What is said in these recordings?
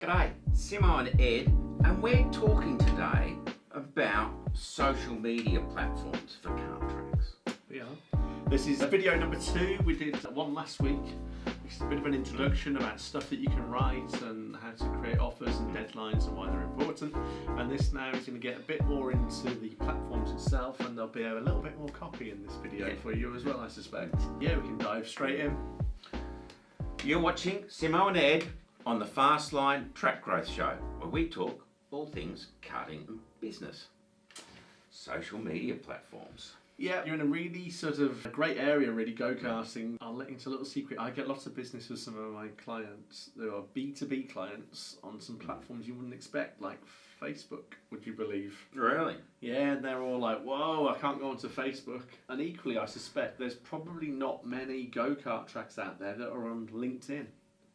G'day, Simo and Ed, and we're talking today about social media platforms for kart tracks. We are. This is video number 2. We did one last week, which is a bit of an introduction about stuff that you can write and how to create offers and deadlines and why they're important. And this now is going to get a bit more into the platforms itself, and there'll be a little bit more copy in this video for you as well, I suspect. Yeah, we can dive straight in. You're watching Simo and Ed on the Fast Line Track Growth Show, where we talk all things karting and business. Social media platforms. Yeah, you're in a really sort of great area, really, go-karting. I'll let you into a little secret. I get lots of business with some of my clients. There are B2B clients on some platforms you wouldn't expect, like Facebook, would you believe? Really? Yeah, and they're all like, whoa, I can't go onto Facebook. And equally, I suspect there's probably not many go-kart tracks out there that are on LinkedIn.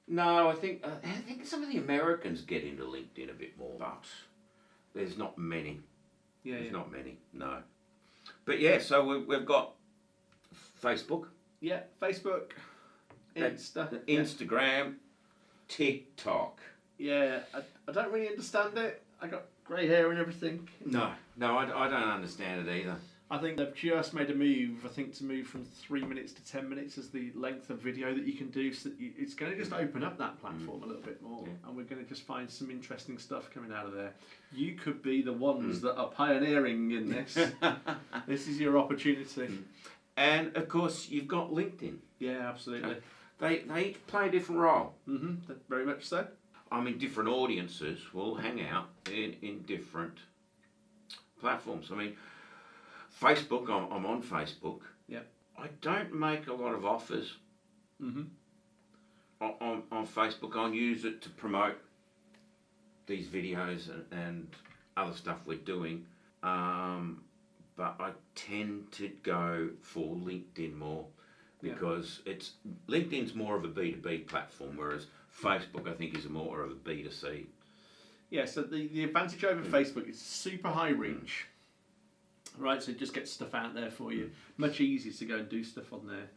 No, I think some of the Americans get into LinkedIn a bit more, but there's not many. There's not many, no. But yeah, so we've got Facebook. Yeah, Facebook, Instagram, TikTok. Yeah, I don't really understand it. I got grey hair and everything. No, I don't understand it either. I think they've just made a move, to move from 3 minutes to 10 minutes as the length of video that you can do. So it's going to just open up that platform a little bit more, and we're going to just find some interesting stuff coming out of there. You could be the ones that are pioneering in this. This is your opportunity. And of course, you've got LinkedIn. Yeah, absolutely. They each play a different role. Very much so. I mean, different audiences will hang out in different platforms. I mean, Facebook, I'm on Facebook. Yeah. I don't make a lot of offers on Facebook. I'll use it to promote these videos and other stuff we're doing. But I tend to go for LinkedIn more because LinkedIn's more of a B2B platform, whereas Facebook, I think, is more of a B2C. Yeah, so the advantage over Facebook is super high reach. Right, so it just gets stuff out there for you. Much easier to go and do stuff on there.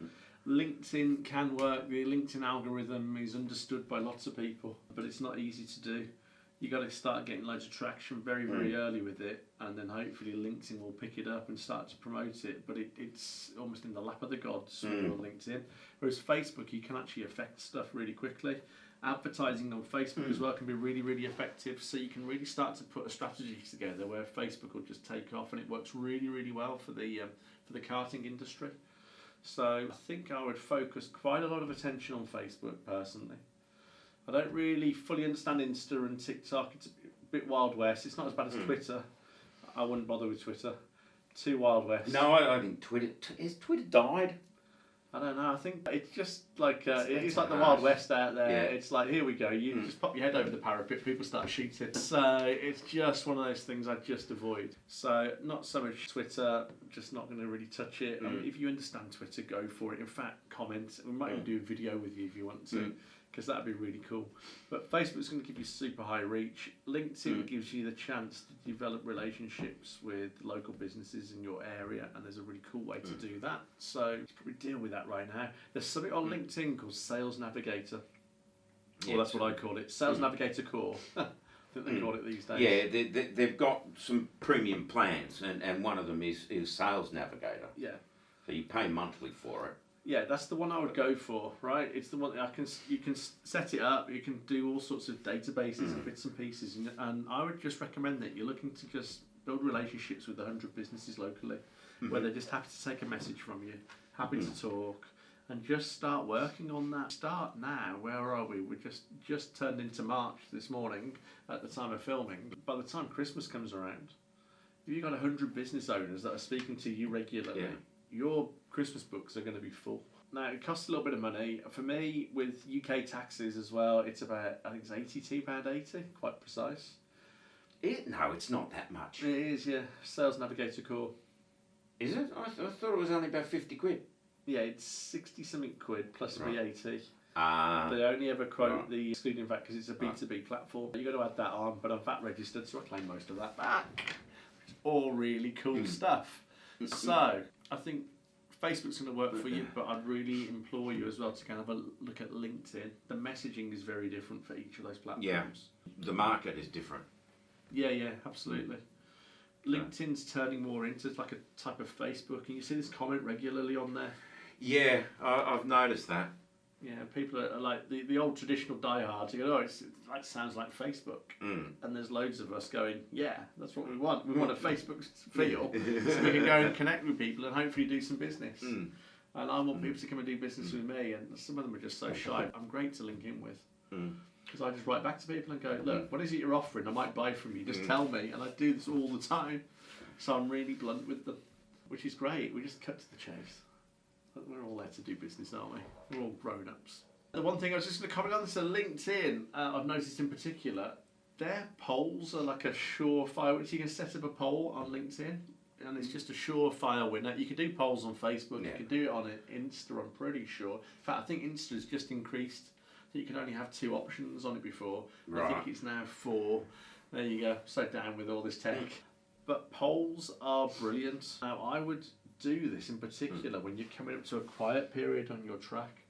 LinkedIn can work. The LinkedIn algorithm is understood by lots of people, but it's not easy to do. You got to start getting loads of traction very, very early with it, and then hopefully LinkedIn will pick it up and start to promote it. But it's almost in the lap of the gods on LinkedIn. Whereas Facebook, you can actually affect stuff really quickly. Advertising on Facebook as well can be really, really effective, so you can really start to put a strategy together where Facebook will just take off, and it works really, really well for the karting industry. So I think I would focus quite a lot of attention on Facebook personally. I don't really fully understand Insta and TikTok. It's a bit Wild West. It's not as bad as Twitter. I wouldn't bother with Twitter. Too Wild West. No, I think Twitter has Twitter died. I don't know. I think it's just like it's like the Wild West out there. Yeah. It's like, here we go. You just pop your head over the parapet, people start shooting. So it's just one of those things I just avoid. So not so much Twitter. Just not going to really touch it. I mean, if you understand Twitter, go for it. In fact, comment. We might even do a video with you if you want to, because that'd be really cool. But Facebook's going to give you super high reach. LinkedIn gives you the chance to develop relationships with local businesses in your area, and there's a really cool way to do that. So you probably deal with that right now. There's something on LinkedIn called Sales Navigator. Well, that's what I call it. Sales Navigator Core. I think they call it these days. Yeah, they've got some premium plans, and one of them is Sales Navigator. Yeah. So you pay monthly for it. Yeah, that's the one I would go for, right? It's the one that you can set it up, you can do all sorts of databases and bits and pieces, and I would just recommend that you're looking to just build relationships with 100 businesses locally, where they're just happy to take a message from you, happy to talk, and just start working on that. Start now. Where are we? We just turned into March this morning at the time of filming. By the time Christmas comes around, if you've got 100 business owners that are speaking to you regularly, your Christmas books are going to be full. Now, it costs a little bit of money. For me, with UK taxes as well, it's about, I think it's £82.80, quite precise. No, it's not that much. It is, yeah. Sales Navigator Core. Is it? I thought it was only about 50 quid. Yeah, it's 60-something quid plus VAT. They only ever quote the excluding VAT because it's a B2B platform. You've got to add that on, but I'm VAT registered, so I claim most of that back. It's all really cool stuff. So, I think Facebook's going to work for you, but I'd really implore you as well to kind of have a look at LinkedIn. The messaging is very different for each of those platforms. the market is different. Yeah, absolutely. LinkedIn's turning more into like a type of Facebook, and you see this comment regularly on there. Yeah, I've noticed that. Yeah, people are like the old traditional diehards. You go, oh, that sounds like Facebook, and there's loads of us going, yeah, that's what we want. We want a Facebook feel, so we can go and connect with people and hopefully do some business. And I want people to come and do business with me, and some of them are just so shy. I'm great to link in with. Because I just write back to people and go, look, what is it you're offering? I might buy from you. Just tell me. And I do this all the time. So I'm really blunt with them, which is great. We just cut to the chase. We're all there to do business, aren't we? We're all grown-ups. The one thing I was just going to comment on this, LinkedIn, I've noticed in particular, their polls are like a surefire. You can set up a poll on LinkedIn, and it's just a surefire winner. You can do polls on Facebook. You can do it on Insta, I'm pretty sure. In fact, I think Insta's just increased. You could only have 2 options on it before. Right. I think it's now 4. There you go. So down with all this tech. But polls are brilliant. Now, I would do this in particular when you're coming up to a quiet period on your track.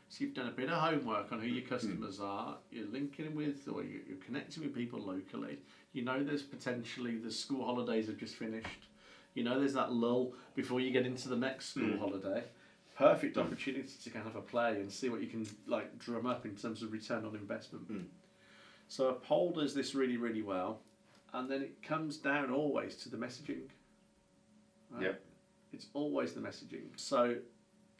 So you've done a bit of homework on who your customers are. You're linking with, or you're connecting with people locally. You know there's potentially the school holidays have just finished. You know there's that lull before you get into the next school holiday. Perfect opportunity to kind of a play and see what you can like drum up in terms of return on investment. So a poll does this really, really well, and then it comes down always to the messaging. Right? Yep. It's always the messaging. So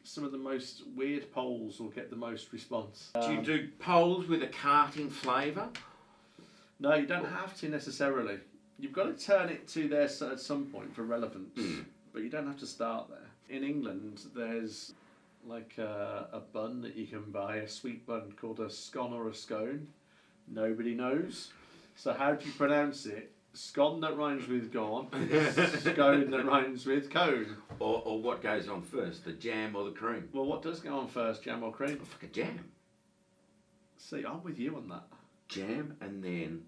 some of the most weird polls will get the most response. Do you do polls with a karting flavour? No, you don't have to necessarily. You've got to turn it to there at some point for relevance, but you don't have to start there. In England, there's like a bun that you can buy, a sweet bun called a scone or a scone. Nobody knows. So how do you pronounce it? Scone that rhymes with gone, scone that rhymes with cone. Or what goes on first, the jam or the cream? Well, what does go on first, jam or cream? It's like a jam. See, I'm with you on that. Jam and then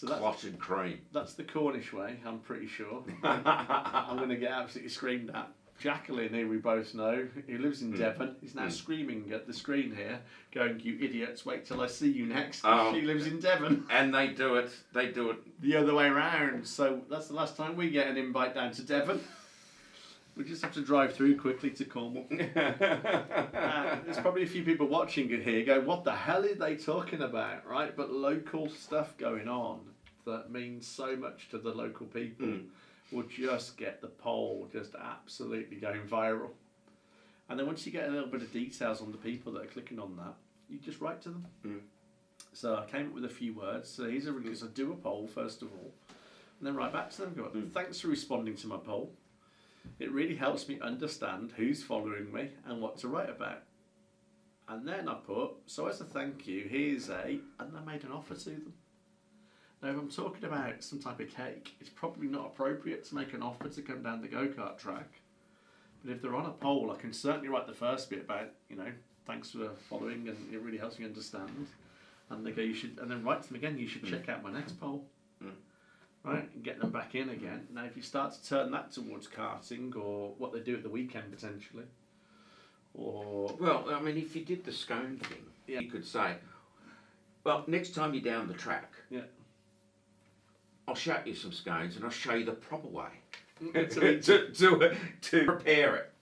clotted cream. That's the Cornish way, I'm pretty sure. I'm going to get absolutely screamed at. Jacqueline, who we both know, who lives in Devon, is now screaming at the screen here, going, "You idiots, wait till I see you next." She lives in Devon. And they do it the other way round. So that's the last time we get an invite down to Devon. We just have to drive through quickly to Cornwall. There's probably a few people watching it here going, what the hell are they talking about, right? But local stuff going on that means so much to the local people. Will just get the poll just absolutely going viral. And then once you get a little bit of details on the people that are clicking on that, you just write to them. So I came up with a few words. So here's because I do a poll first of all, and then write back to them. Go, thanks for responding to my poll. It really helps me understand who's following me and what to write about. And then I put, so as a thank you, here's and I made an offer to them. Now, if I'm talking about some type of cake, it's probably not appropriate to make an offer to come down the go-kart track. But if they're on a poll, I can certainly write the first bit about, thanks for following and it really helps me understand. And they go, and then write to them again, you should check out my next poll. Right, and get them back in again. Now, if you start to turn that towards karting or what they do at the weekend potentially, or... Well, I mean, if you did the scone thing, you could say, well, next time you're down the track, I'll show you some scones and I'll show you the proper way to prepare it.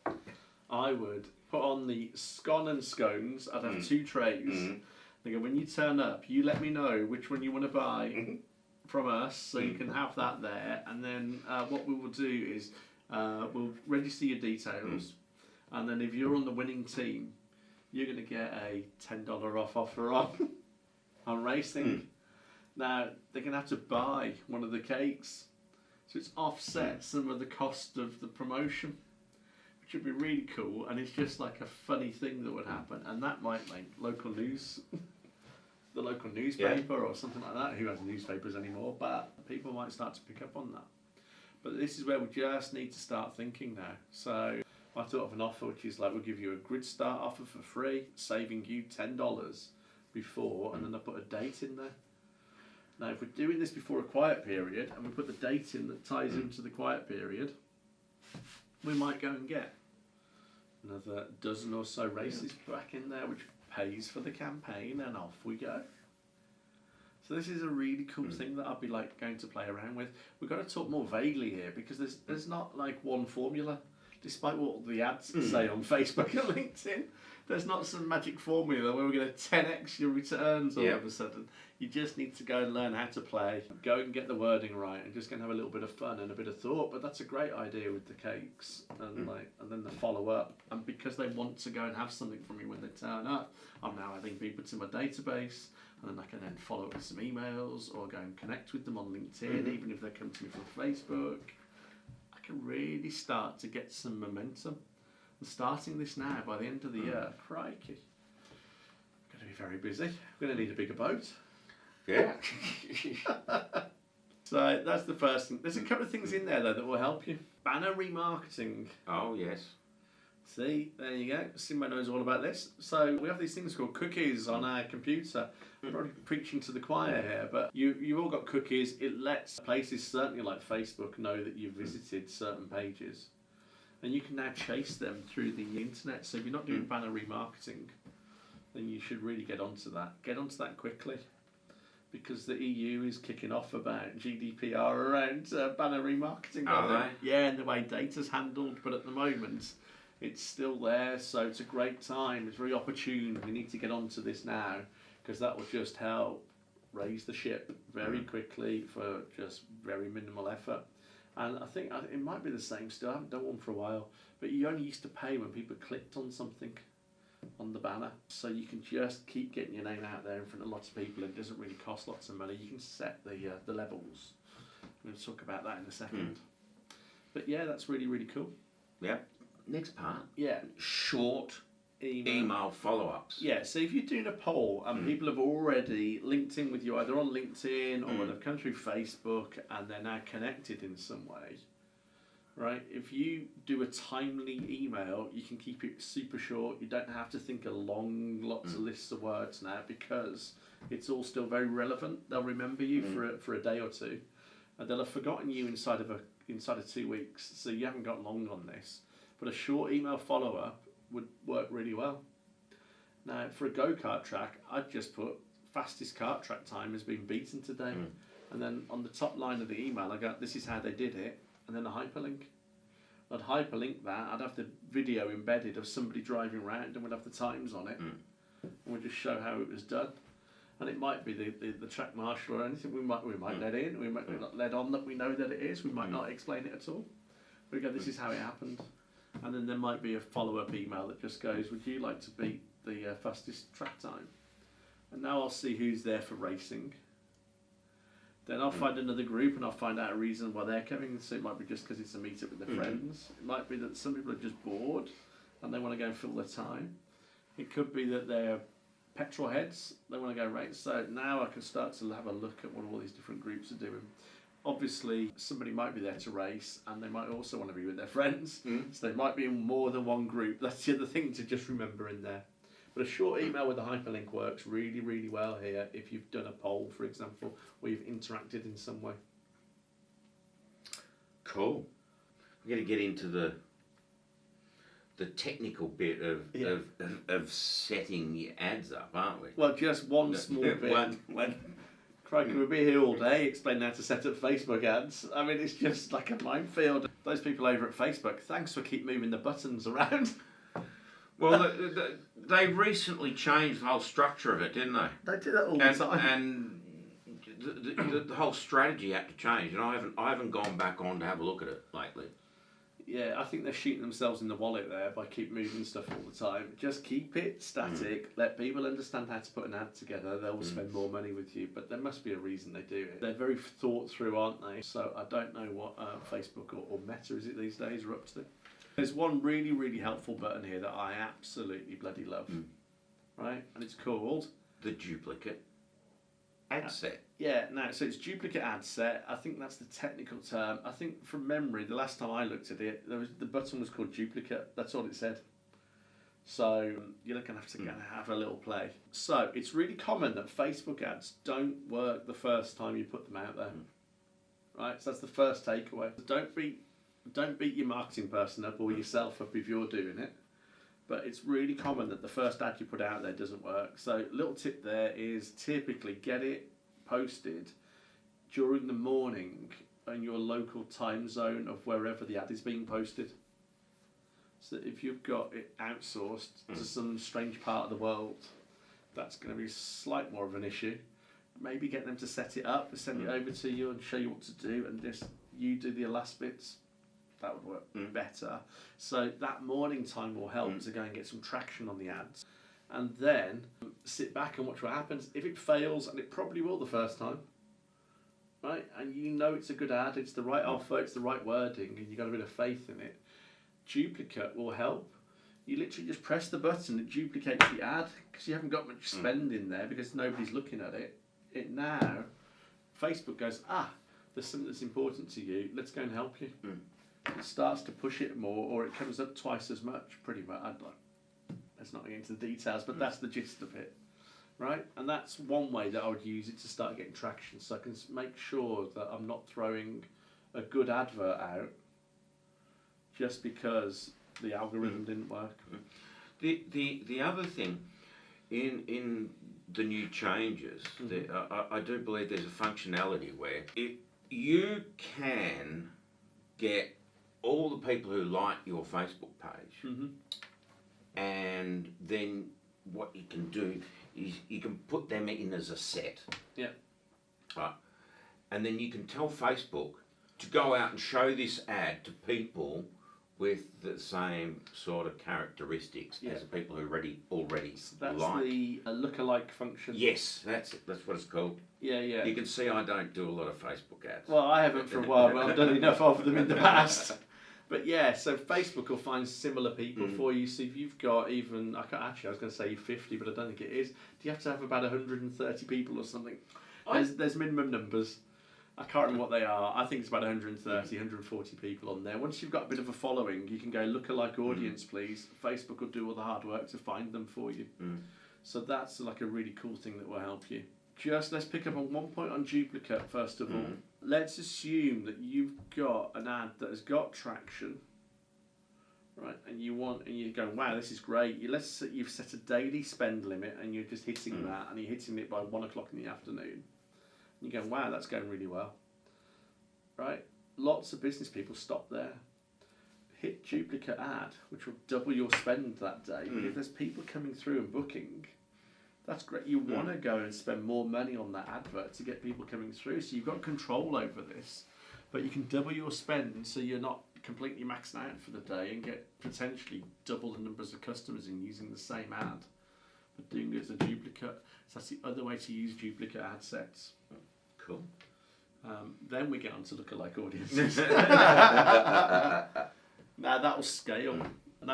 I would put on the scone and scones. I'd have 2 trays. They go, when you turn up, you let me know which one you want to buy from us, so you can have that there. And then what we will do is we'll register your details, and then if you're on the winning team, you're going to get a $10 off offer on racing. Now, they're going to have to buy one of the cakes. So it's offset some of the cost of the promotion, which would be really cool. And it's just like a funny thing that would happen. And that might make local news, the local newspaper or something like that. Who has newspapers anymore? But people might start to pick up on that. But this is where we just need to start thinking now. So I thought of an offer which is like, we'll give you a grid start offer for free, saving you $10 before, and then I put a date in there. Now, if we're doing this before a quiet period, and we put the date in that ties into the quiet period, we might go and get another dozen or so races back in there, which pays for the campaign, and off we go. So this is a really cool thing that I'd be like going to play around with. We've got to talk more vaguely here because there's not like one formula, despite what the ads say on Facebook and LinkedIn. There's not some magic formula where we're going to 10x your returns all of a sudden. You just need to go and learn how to play, go and get the wording right, and just going to have a little bit of fun and a bit of thought. But that's a great idea with the cakes and and then the follow up. And because they want to go and have something from me when they turn up, I'm now adding people to my database, and then I can then follow up with some emails or go and connect with them on LinkedIn, even if they come to me from Facebook. I can really start to get some momentum. And starting this now, by the end of the year, crikey, I'm going to be very busy. I'm going to need a bigger boat. Yeah. So that's the first thing. There's a couple of things in there though that will help you. Banner remarketing. Oh yes. See, there you go. Simba knows all about this. So we have these things called cookies on our computer. I'm probably preaching to the choir here, but you've all got cookies. It lets places, certainly like Facebook, know that you've visited certain pages. And you can now chase them through the internet. So if you're not doing banner remarketing, then you should really get onto that. Get onto that quickly. Because the EU is kicking off about GDPR around banner remarketing. Are they? Yeah, and the way data's handled. But at the moment, it's still there. So it's a great time. It's very opportune. We need to get onto this now. Because that will just help raise the ship very quickly for just very minimal effort. And I think it might be the same still. I haven't done one for a while. But you only used to pay when people clicked on something on the banner. So you can just keep getting your name out there in front of lots of people. It doesn't really cost lots of money. You can set the levels. We'll talk about that in a second. But yeah, that's really, really cool. Yeah. Next part. Yeah. Short email follow-ups. Yeah, so if you're doing a poll and people have already linked in with you either on LinkedIn or they've come through Facebook and they're now connected in some way, right? If you do a timely email, you can keep it super short. You don't have to think of lots of lists of words now because it's all still very relevant. They'll remember you for a day or two, and they'll have forgotten you inside of 2 weeks. So you haven't got long on this. But a short email follow-up would work really well. Now, for a go-kart track, I'd just put fastest kart track time has been beaten today. And then on the top line of the email, I got, this is how they did it, and then a hyperlink. I'd hyperlink that, I'd have the video embedded of somebody driving around and we'd have the times on it. And we'd just show how it was done. And it might be the track marshal or anything we might let in, we might not let on that we know that it is, we might not explain it at all. We go, this is how it happened. And then there might be a follow-up email that just goes, would you like to beat the fastest track time? And now I'll see who's there for racing. Then I'll find another group and I'll find out a reason why they're coming. So it might be just because it's a meet-up with their friends. It might be that some people are just bored and they want to go and fill their time. It could be that they're petrol heads, they want to go race. So now I can start to have a look at what all these different groups are doing. Obviously, somebody might be there to race and they might also want to be with their friends. So they might be in more than one group. That's the other thing to just remember in there. But a short email with a hyperlink works really, really well here if you've done a poll, for example, or you've interacted in some way. Cool. We're going to get into the technical bit of setting your ads up, aren't we? Well, just one small bit. Crikey, we'll be here all day explaining how to set up Facebook ads. I mean, it's just like a minefield. Those people over at Facebook, thanks for keep moving the buttons around. Well, they recently changed the whole structure of it, didn't they? They do that all the time. And the whole strategy had to change, and I haven't gone back on to have a look at it lately. Yeah, I think they're shooting themselves in the wallet there by keep moving stuff all the time. Just keep it static. Let people understand how to put an ad together. They'll spend more money with you, but there must be a reason they do it. They're very thought through, aren't they? So I don't know what Facebook or Meta is it these days are up to. There's one really, really helpful button here that I absolutely bloody love. Right? And it's called the duplicate ad set. Yeah, no, so it's duplicate ad set. I think that's the technical term. I think from memory, the last time I looked at it, the button was called duplicate. That's all it said. So you're going to have to go and have a little play. So it's really common that Facebook ads don't work the first time you put them out there. Right? So that's the first takeaway. Don't beat your marketing person up or yourself up if you're doing it. But it's really common that the first ad you put out there doesn't work. So little tip there is typically get it posted during the morning in your local time zone of wherever the ad is being posted. So if you've got it outsourced to some strange part of the world, that's going to be slight more of an issue. Maybe get them to set it up, send it over to you and show you what to do, and just you do the last bits. That would work better. So that morning time will help to go and get some traction on the ads. And then sit back and watch what happens. If it fails, and it probably will the first time, right? And you know it's a good ad, it's the right offer, it's the right wording, and you've got a bit of faith in it. Duplicate will help. You literally just press the button, it duplicates the ad because you haven't got much spend in there because nobody's looking at it. It now, Facebook goes, there's something that's important to you, let's go and help you. It starts to push it more, or it comes up twice as much, pretty much. Let's not get into the details, but that's the gist of it, right? And that's one way that I would use it to start getting traction, so I can make sure that I'm not throwing a good advert out just because the algorithm didn't work. The other thing, in the new changes, I do believe there's a functionality where if you can get all the people who like your Facebook page, and then what you can do is you can put them in as a set. Yeah. Right. And then you can tell Facebook to go out and show this ad to people with the same sort of characteristics as the people who already So that's like. the lookalike function. Yes, that's it. That's what it's called. Yeah. You can see I don't do a lot of Facebook ads. Well, I haven't for a while, but I've done enough of them in the past. But yeah, so Facebook will find similar people for you. So if you've got even, I was going to say 50, but I don't think it is. Do you have to have about 130 people or something? There's minimum numbers. I can't remember what they are. I think it's about 130, 140 people on there. Once you've got a bit of a following, you can go look-alike audience, please. Facebook will do all the hard work to find them for you. So that's like a really cool thing that will help you. Just let's pick up on one point on duplicate first of all. Let's assume that you've got an ad that has got traction, right? And you're going, wow, this is great. You've set a daily spend limit, and you're just hitting that, and you're hitting it by 1 o'clock in the afternoon. And you're going, wow, that's going really well, right? Lots of business people stop there. Hit duplicate ad, which will double your spend that day. If there's people coming through and booking, that's great. You want to go and spend more money on that advert to get people coming through. So you've got control over this, but you can double your spend so you're not completely maxed out for the day and get potentially double the numbers of customers in using the same ad, but doing it as a duplicate. So that's the other way to use duplicate ad sets. Cool. Then we get on to lookalike audiences. Now that will scale, and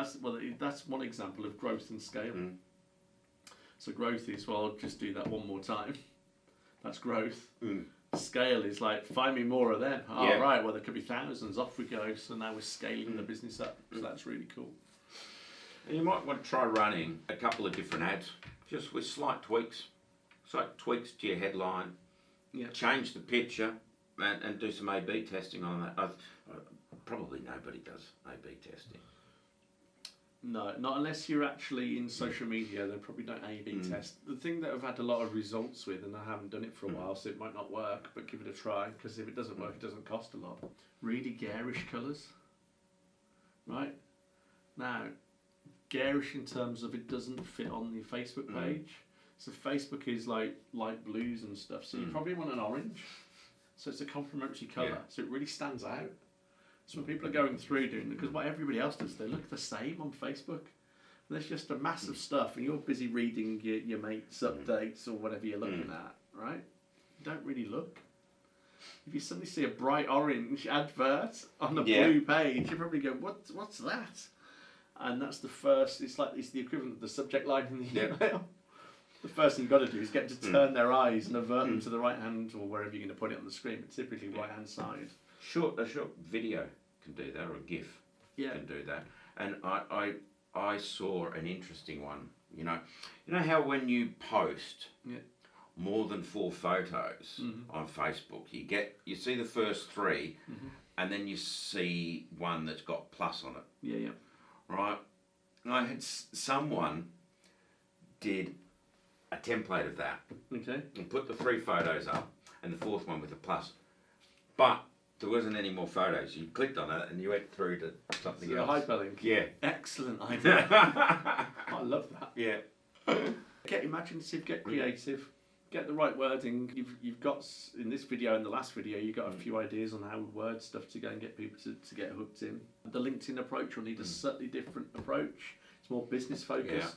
that's one example of growth and scale. So growth is, well, I'll just do that one more time. That's growth. Scale is like, find me more of them. Right, well, there could be thousands, off we go. So now we're scaling the business up. So that's really cool. And you might want to try running a couple of different ads, just with slight tweaks. Slight tweaks to your headline. Yeah. Change the picture and do some A/B testing on that. Probably nobody does A/B testing. No, not unless you're actually in social media. They probably don't A/B test. The thing that I've had a lot of results with, and I haven't done it for a while, so it might not work, but give it a try, because if it doesn't work, it doesn't cost a lot. Really garish colours, right? Now, garish in terms of it doesn't fit on the Facebook page. So Facebook is like light blues and stuff, so you probably want an orange. So it's a complementary colour, so it really stands out. So when people are going through doing it, because what everybody else does, they look the same on Facebook. There's just a mass of stuff, and you're busy reading your mates' updates or whatever you're looking at, right? You don't really look. If you suddenly see a bright orange advert on the blue page, you probably go, what's that? And that's the first, it's the equivalent of the subject line in the email. The first thing you've got to do is get them to turn their eyes and avert them to the right hand, or wherever you're going to put it on the screen, but typically right hand side. A short video can do that, or a GIF can do that. And I saw an interesting one. You know how when you post more than 4 photos on Facebook, you see the first 3, and then you see one that's got plus on it. Right. And I had someone did a template of that Okay. and put the 3 photos up and the 4th one with a plus. But there wasn't any more photos. You clicked on it and you went through to something So a else. hyperlink. Yeah. Excellent idea. I love that. Yeah. Get imaginative, get creative, get the right wording. You've got, in this video and the last video, you've got a few ideas on how to word stuff to go and get people to get hooked in. The LinkedIn approach will need a slightly different approach. It's more business focused.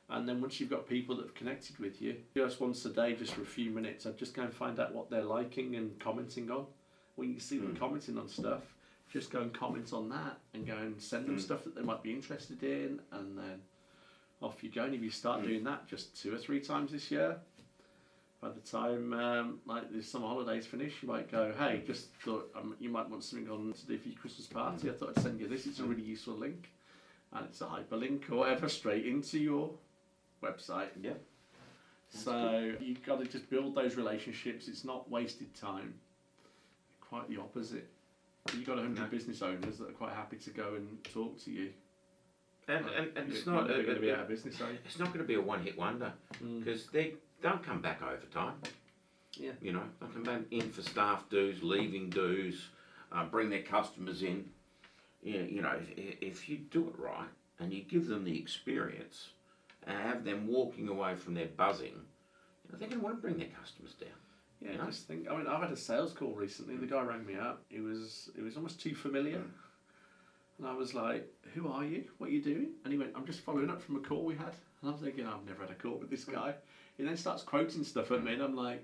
And then once you've got people that have connected with you, just once a day, just for a few minutes, I'd just go and find out what they're liking and commenting on. When you see them commenting on stuff, just go and comment on that and go and send them stuff that they might be interested in, and then off you go. And if you start doing that just 2 or 3 times this year, by the time like the summer holidays finish, you might go, hey, just thought you might want something on to do for your Christmas party. I thought I'd send you this. It's a really useful link, and it's a hyperlink or whatever straight into your website. Yeah. So you've got to just build those relationships. It's not wasted time. Quite the opposite. You've got 100 business owners that are quite happy to go and talk to you. And it's not going to be out of business, are you? It's not going to be a one-hit wonder because they'll come back over time. Yeah. You know, they'll come back in for staff dues, leaving dues, bring their customers in. Yeah, you know, if you do it right and you give them the experience and have them walking away from there buzzing, you know, they're going to want to bring their customers down. Yeah, You know? I just think. I mean, I've had a sales call recently. The guy rang me up. It was almost too familiar, and I was like, "Who are you? What are you doing?" And he went, "I'm just following up from a call we had." And I was thinking, "I've never had a call with this guy." He then starts quoting stuff at me, and I'm like,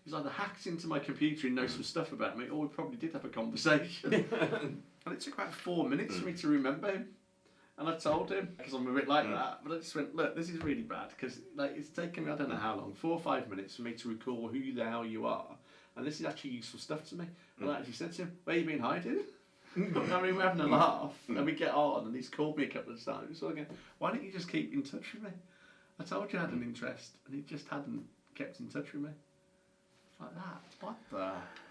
He's either hacked into my computer and knows some stuff about me, or we probably did have a conversation. And it took about 4 minutes for me to remember him. And I told him, because I'm a bit like that, but I just went, look, this is really bad, because like, it's taken me, I don't know how long, 4 or 5 minutes for me to recall who the hell you are. And this is actually useful stuff to me. And I actually said to him, where you been hiding? I mean, we're having a laugh, and we get on, and he's called me a couple of times. So again, why don't you just keep in touch with me? I told you I had an interest, and he just hadn't kept in touch with me. Like that. What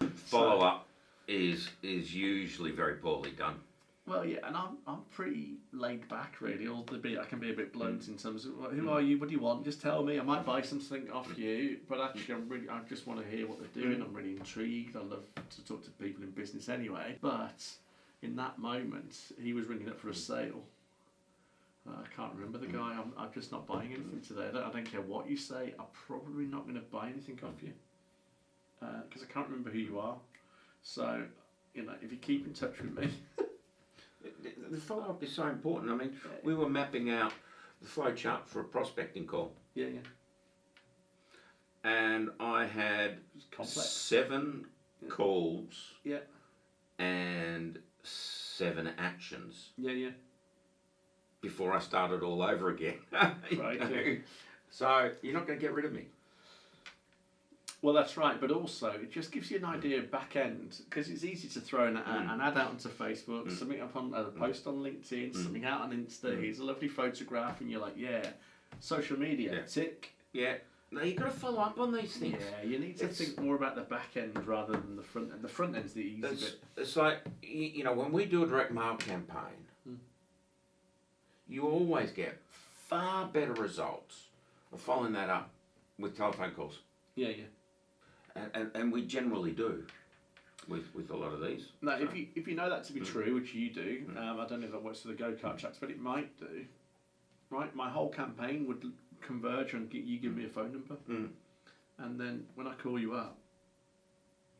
the? Follow up is usually very poorly done. Well, yeah, and I'm pretty laid back, really. Albeit I can be a bit blunt in terms of who are you, what do you want? Just tell me. I might buy something off you, but actually, I just want to hear what they're doing. I'm really intrigued. I love to talk to people in business anyway. But in that moment, he was ringing up for a sale. I can't remember the guy. I'm just not buying anything today. I don't care what you say. I'm probably not going to buy anything off you because I can't remember who you are. So, you know, if you keep in touch with me. The follow-up is so important. I mean, we were mapping out the flow chart for a prospecting call. Yeah. And I had 7 calls and 7 actions. Yeah. Before I started all over again. Right. Yeah. So you're not going to get rid of me. Well, that's right, but also it just gives you an idea of back end, because it's easy to throw an ad out onto Facebook, something up on a post on LinkedIn, something out on Insta. Here's a lovely photograph, and you're like, yeah, social media, tick. Yeah. No, you've got to follow up on these things. Yeah, you need to think more about the back end rather than the front end. The front end's the easy bit. It's like, you know, when we do a direct mail campaign, you always get far better results of following that up with telephone calls. Yeah. And we generally do with a lot of these. Now, so. if you know that to be true, which you do, I don't know if that works for the go-kart chats, but it might do. Right, my whole campaign would converge on you give me a phone number, and then when I call you up,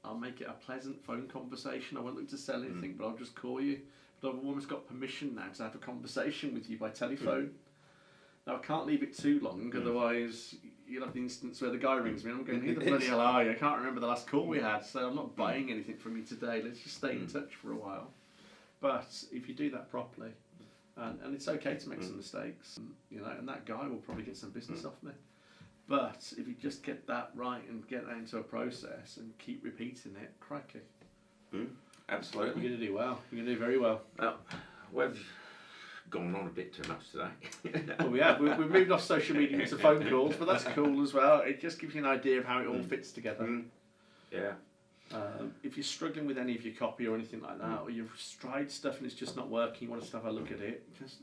I'll make it a pleasant phone conversation. I won't look to sell anything, but I'll just call you. But I've almost got permission now to have a conversation with you by telephone. Now, I can't leave it too long, otherwise you'll have the instance where the guy rings me and I'm going, who the bloody hell are you? I can't remember the last call we had, so I'm not buying anything from you today. Let's just stay in touch for a while. But if you do that properly, and it's okay to make some mistakes, you know, and that guy will probably get some business off me. But if you just get that right and get that into a process and keep repeating it, crikey. Absolutely. You're going to do well. You're going to do very well. Well, we've gone on a bit too much today. Well, we have. We've moved off social media into phone calls, but that's cool as well. It just gives you an idea of how it all fits together. Yeah. If you're struggling with any of your copy or anything like that, or you've tried stuff and it's just not working, you want us to have a look at it, just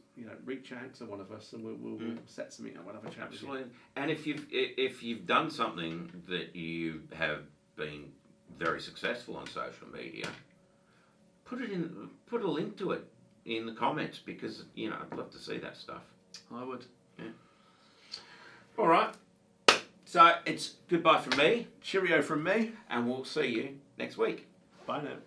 reach out to one of us and we'll set something up. We'll have a chat with you. And if you've done something that you have been very successful on social media, put a link to it in the comments, because I'd love to see that stuff. I would. Yeah. All right. So it's goodbye from me. Cheerio from me. And we'll see you next week. Bye now.